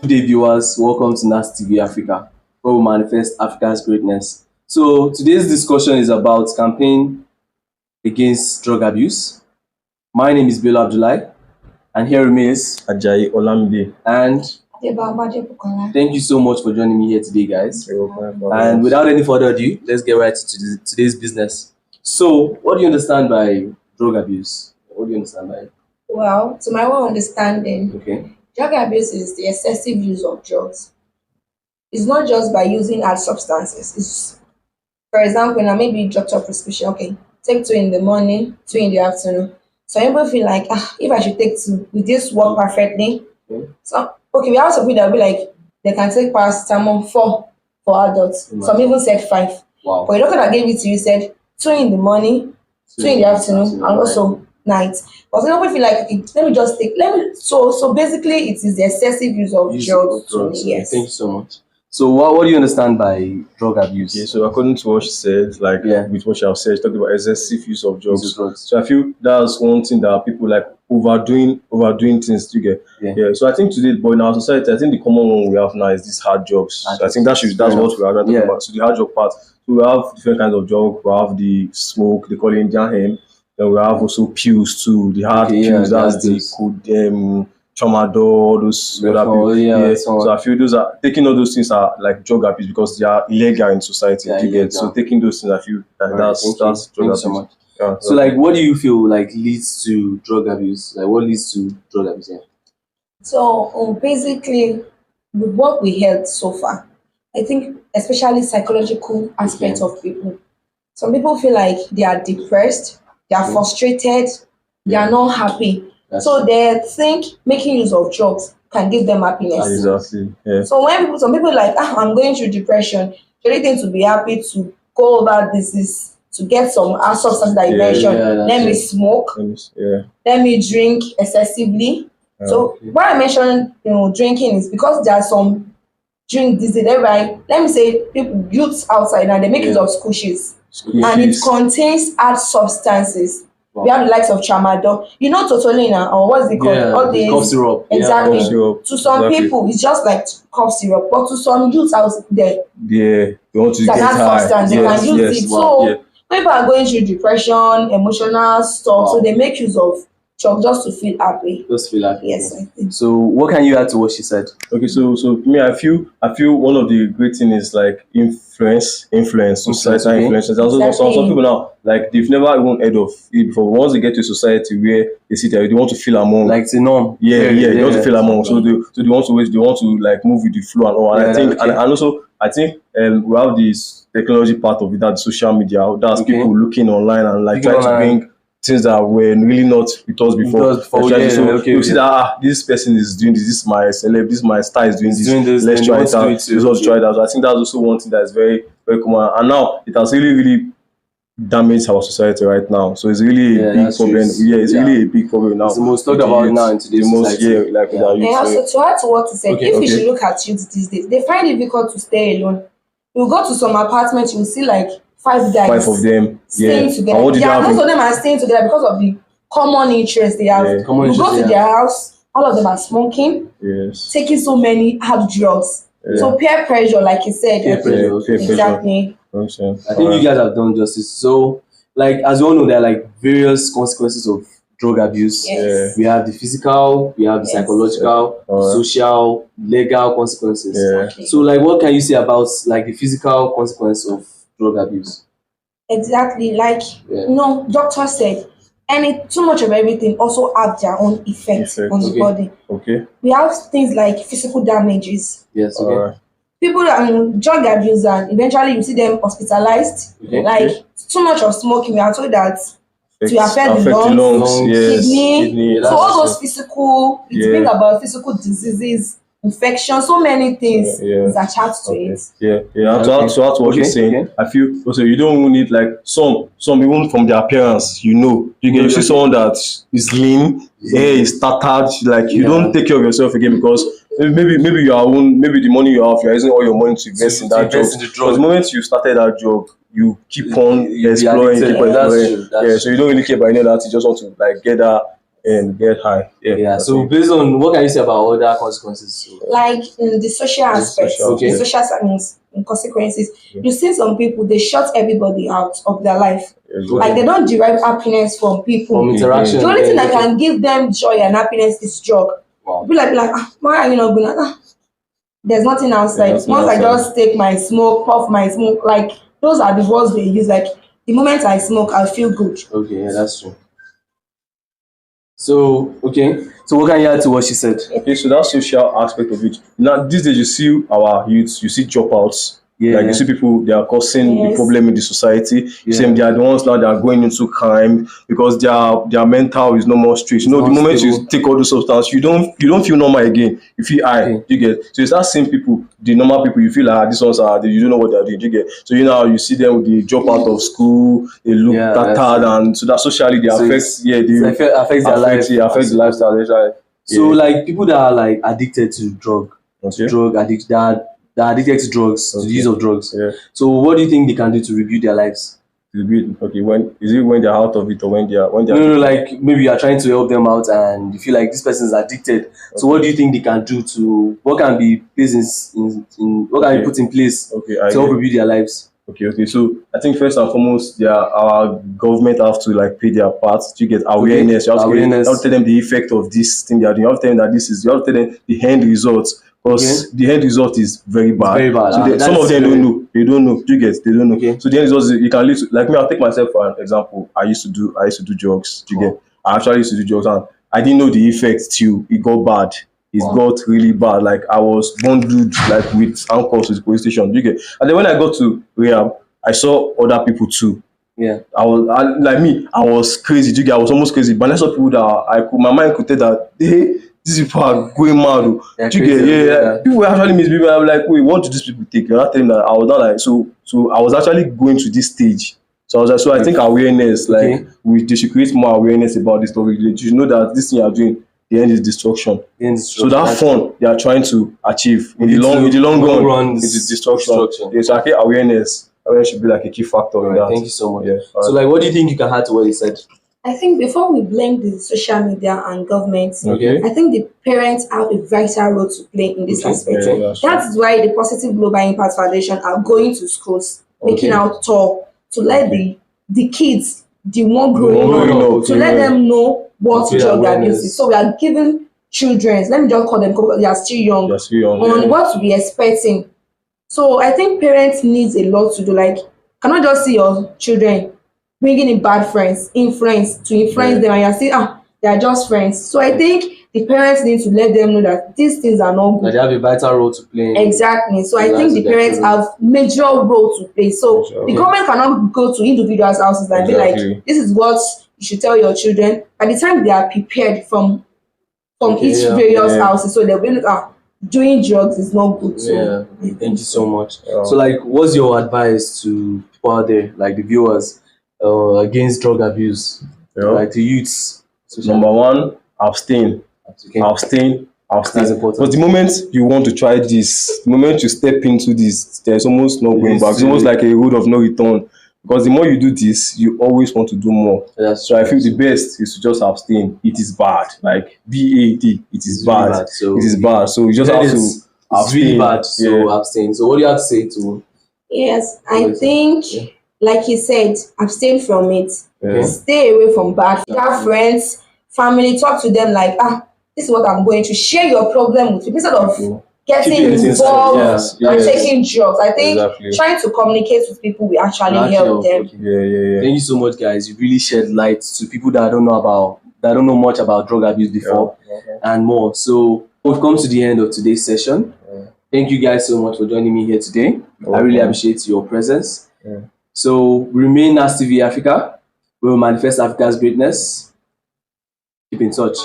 Good day, viewers. Welcome to Nastv Africa, where we manifest Africa's greatness. So, today's discussion is about campaign against drug abuse. My name is Bill Abdullah, and here remains Ajayi Olamide. and thank you so much for joining me here today, guys. And without any further ado, let's get right to today's business. So, what do you understand by drug abuse? What do you understand by it? Well, to my own understanding, Okay. drug abuse is the excessive use of drugs. It's not just by using hard substances. It's, for example, now maybe doctor prescription. Okay, take two in the morning, two in the afternoon. Some people feel like, if I should take two, will this work perfectly? Okay. So, okay, we have some people that will be like, they can take paracetamol four for adults. Some even said five. Wow. But the doctor that gave it to you said two in the morning, two in the afternoon, and also night. But some people feel like, okay, let me just take, so basically it is the excessive use of drugs to me, Okay, yes. thank you so much. So, what do you understand by drug abuse? Okay, so according to what she said, Yeah. with what she have said, she talked about excessive use of drugs. Use of drugs. So I feel that's one thing that people like overdoing things to get. Yeah. So I think today, but in our society, I think the common one we have now is these hard jobs. Hard So I think that's jobs. what we are talking Yeah. about. So the hard job part. So we have different kinds of job. We have the smoke, they call it Indian hemp. Then we have also pills too. The hard Okay, yeah, pills, the that's hard the pills. tramadol, those other pills. Yeah, so So I feel those are taking all those things are like drug abuse because they are illegal in society. Yeah, Do you get? illegal. So taking those things, I feel that Alright, that's thank drug you abuse. so much. Yeah, So, like, what do you feel like leads to drug abuse? Like, what leads to drug abuse? Yeah. So basically, with what we heard so far, I think especially psychological aspects of people. Some people feel like they are depressed, they are frustrated, they are not happy. That's So they think making use of drugs can give them happiness. exactly. Yeah. So when some people are like, I'm going through depression, the only thing to be happy to go over this is to get some hard substance that you Yeah, mentioned. yeah, that's Let me it. smoke, Yeah. let me drink excessively. So why I mentioned drinking is because there are some drink these days, right? Let me say people youths outside now they make use Yeah. of squishes Squishes. and it contains hard substances. We have the likes of tramadol, totolina or what's it called? Yeah, All the these cough syrup. exactly. Cough syrup. To some Exactly. people, it's just like cough syrup, but to some youths out there, Yeah. You want to it's an get hard high. substance. They Yes. can use Yes. it. Wow. So Yeah. people are going through depression, emotional stuff, so Wow. they make use of drug just to feel happy. Just feel happy. Yes, I think. So, what can you add to what she said? Okay, so me, I feel one of the great thing is like influence, societal okay. influence. And also some Exactly. people now like they've never even heard of it before. Once they get to a society where they sit there, they want to feel among. Like, it's a norm. Yeah, they want to feel among. So they want to like move with the flow and all. And Yeah, I think okay. and also I think we have this technology part of it, that social media. That's Okay. people looking online and like Looking trying to online. bring things that were really not with us before. Yeah, So okay, you see okay. that this person is doing this is my celeb, this my star is doing He's this. doing this, Let's then try they it want out. to do it Let's too. also try it out. So I think that's also one thing that is very, very common. And now it has really damaged our society right now. So it's really Yeah, a big that's true. problem. Yeah, it's really a big problem now. It's the most talked With the about youth. now in today's the most, society. yeah, like with Yeah. our youth. And So, also to add to what you said, Okay, if you okay. should look at youth these days, they find it difficult to stay alone. You go to some apartments, you will see like five guys five of them. staying Yeah. together. And what did Yeah, they most have? of them are staying together because of the common interest they have. Yeah. Common You go interest, to yeah. their house, all of them are smoking, Yes. taking so many hard drugs. Yeah. So peer pressure, like you said, Peer pressure, okay. exactly. I think you guys have done justice. So, like, as you all know, there are like various consequences of drug abuse. Yes. We have the physical, we have the Yes. psychological, Alright. social, legal consequences. Yeah. Exactly. So, like, what can you say about like the physical consequence of drug abuse? Exactly. Like Yeah. doctor said, too much of everything also have their own effects Effect. on the Okay. body. Okay. We have things like physical damages. Yes. Okay. Alright. People drug abuse and eventually you see them hospitalized. Okay. Like too much of smoking, we are told that to affect the lungs. lungs, Yes. kidney. That's So all true. those physical, it Yeah. brings about physical diseases, infection, so many things Yeah. is attached to Okay. it. Yeah. Okay. So that's what you're Okay, saying. okay. I feel also you don't even need like some even from their appearance, you see someone that is lean, hair is tattered, like you Yeah. don't take care of yourself again because maybe you are maybe the money you have, you're using all your money to invest in that job. invest in the drug. But the moment you started that job, you keep on You'll be exploring, addicted. keep on That's exploring. true, that's Yeah, so you don't really care about any of that. You just want to like get that and get high. Yeah. So based on what can you say about other consequences? Like in the social aspect, social Okay. the social consequences, Yeah. you see some people they shut everybody out of their life. Exactly. Like they don't derive happiness from people. From interaction. The only thing that Okay. can give them joy and happiness is drug. Wow. People like why are you not going? There's nothing outside. There's nothing Once I outside. just take my smoke, puff my smoke, like those are the words they use. Like the moment I smoke, I feel good. Okay, yeah, that's true. So okay. So what can you add to what she said? Okay, so that social aspect of it. Now these days you see our youths, you see dropouts. Yeah. Like you see people, they are causing the Yes. problem in the society. You Yeah. see them, they are the ones now that are going into crime because their mental is no more strict. You know, the not moment stable. you take all the substance, you don't feel normal again. You feel high. Okay. You get so it's that same people, the normal people. You feel like these ones are you don't know what they're doing. You get so you see them they drop out of school, they look Yeah, that's tattered, true. and so that socially they So affect. Yeah, they it affects their life. Yeah, affects the lifestyle. Right? So like people that are like addicted to Okay. drug addict that are addicted to drugs, to the Okay. use of drugs. Yeah. So what do you think they can do to rebuild their lives? Okay, when is it when they're out of it or when they're No, like maybe you are trying to help them out and you feel like this person is addicted. So what do you think they can do to what can be placed in what can be Okay. put in place Okay, to help rebuild their lives? Okay. So I think first and foremost, our government have to like play their part to get awareness. You have to Awareness. you have to tell them the effect of this thing they are doing. You have to tell them that you have to tell them the end result. Because the end result is very bad. very bad. So some That's of them very- don't know. They don't know. They don't know. Okay. So the end result is you can lead to, like me, I'll take myself for an example. I used to do drugs. I actually used to do drugs and I didn't know the effect till it got bad. It got really bad. Like I was bundled like with handcuffs with police station. And then when I got to rehab, I saw other people too. Yeah. I was crazy. I was almost crazy. But I saw people that my mind could tell that these people are going mad. They're Yeah. crazy. People were actually misbehaving. I'm like, wait, what do these people take? You're not telling me that I was not like so I was actually going to this stage. So I was like, so I think awareness, like they should create more awareness about this topic. They should know that this thing you're doing, the end is destruction. So that fun they are trying to achieve in the long run is destruction. Yeah, so I think awareness should be like a key factor in that. Thank you so much. Yeah. So like what do you think you can add to what he said? I think before we blame the social media and government, Okay. I think the parents have a vital role to play in this aspect. Yeah, That's why the Positive Global Impact Foundation are going to schools, making out talk to let the kids, the one growing up, to let them know what drug abuse is. So we are giving children, let me just call them because they are still young, on what to be expecting. So I think parents needs a lot to do. Like, cannot just see your children bringing in bad friends, influence to influence them, and you're saying, they are just friends. So I think the parents need to let them know that these things are not good. That they have a vital role to play. Exactly. So I think the parents have major role to play. So the government cannot go to individuals' houses and be like, this is what you should tell your children. By the time they are prepared from each various houses, so they'll be like, doing drugs is not good. So thank you so much. So like what's your advice to people out there, like the viewers, against drug abuse? Like the youths? Number one, abstain. That's important. But the moment you want to try this, the moment you step into this, there's almost no going back. It's almost like a road of no return. Because the more you do this, you always want to do more. So I feel the best is to just abstain. It is bad. Like BAD. It is bad. Really bad. So it is bad. So you just have to abstain. It's really bad. So abstain. So what do you have to say to? Yes, I think, like he said, abstain from it. Stay away from bad friends, family. Talk to them like, this is what I'm going to share your problem with you instead of getting involved and taking drugs. I think trying to communicate with people will actually help them. Thank you so much, guys. You really shed light to people that don't know much about drug abuse before and more. So we've come to the end of today's session. Thank you guys so much for joining me here today. I really appreciate your presence. So remain Nastv Africa. We will manifest Africa's greatness. Keep in touch.